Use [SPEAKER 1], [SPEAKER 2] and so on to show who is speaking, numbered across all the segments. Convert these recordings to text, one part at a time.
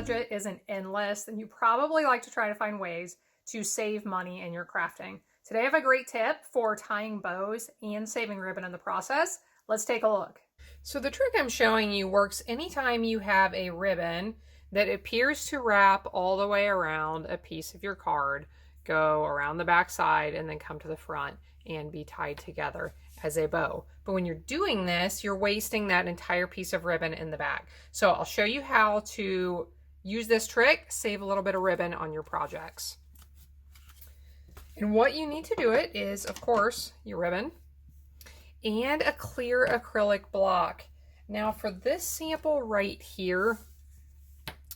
[SPEAKER 1] budget isn't endless, then you probably like to try to find ways to save money in your crafting. Today I have a great tip for tying bows and saving ribbon in the process. Let's take a look. So the trick I'm showing you works anytime you have a ribbon that appears to wrap all the way around a piece of your card, go around the back side, and then come to the front and be tied together as a bow. But when you're doing this, you're wasting that entire piece of ribbon in the back. So I'll show you how to use this trick, save a little bit of ribbon on your projects. And what you need to do it is, of course, your ribbon and a clear acrylic block. Now for this sample right here,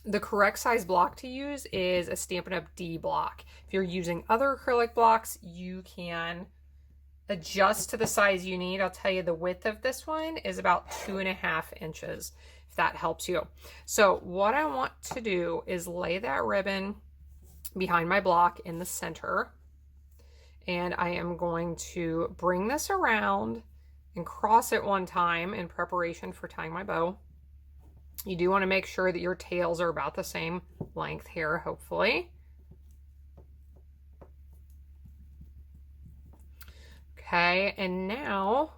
[SPEAKER 1] the correct size block to use is a Stampin' Up! D block. If you're using other acrylic blocks, you can adjust to the size you need. I'll tell you the width of this one is about 2.5 inches, if that helps you. So what I want to do is lay that ribbon behind my block in the center, and I am going to bring this around and cross it one time in preparation for tying my bow. You do want to make sure that your tails are about the same length here, hopefully. Okay, and now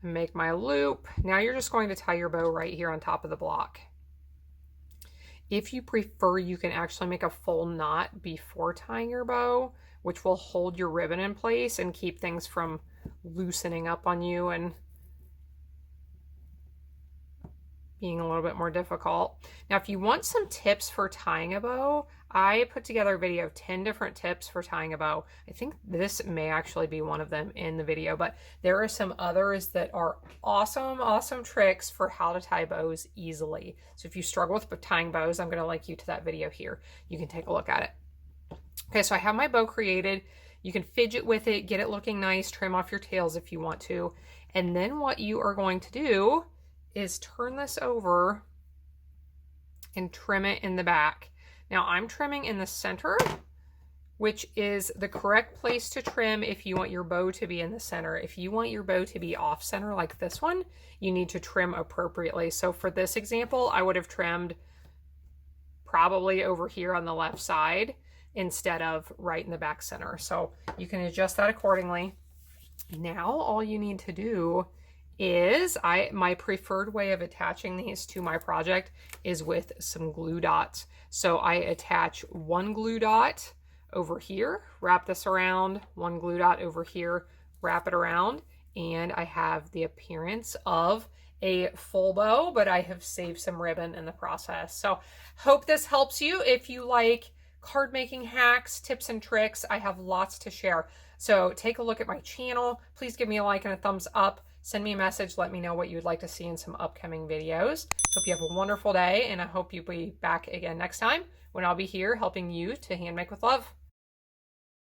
[SPEAKER 1] make my loop. Now you're just going to tie your bow right here on top of the block. If you prefer, you can actually make a full knot before tying your bow, which will hold your ribbon in place and keep things from loosening up on you and being a little bit more difficult. Now, if you want some tips for tying a bow, I put together a video of 10 different tips for tying a bow. I think this may actually be one of them in the video, but there are some others that are awesome tricks for how to tie bows easily. So if you struggle with tying bows, I'm going to link you to that video here. You can take a look at it. Okay, so I have my bow created. You can fidget with it, get it looking nice, trim off your tails if you want to. And then what you are going to do is turn this over and trim it in the back. Now I'm trimming in the center, which is the correct place to trim if you want your bow to be in the center. If you want your bow to be off center like this one, you need to trim appropriately. So for this example, I would have trimmed probably over here on the left side instead of right in the back center. So you can adjust that accordingly. Now all you need to do is, my preferred way of attaching these to my project is with some glue dots. So I attach one glue dot over here, wrap this around, one glue dot over here, wrap it around, and I have the appearance of a full bow, but I have saved some ribbon in the process. So hope this helps you. If you like card making hacks, tips and tricks, I have lots to share. So take a look at my channel. Please give me a like and a thumbs up. Send me a message. Let me know what you'd like to see in some upcoming videos. Hope you have a wonderful day, and I hope you'll be back again next time when I'll be here helping you to hand make with love.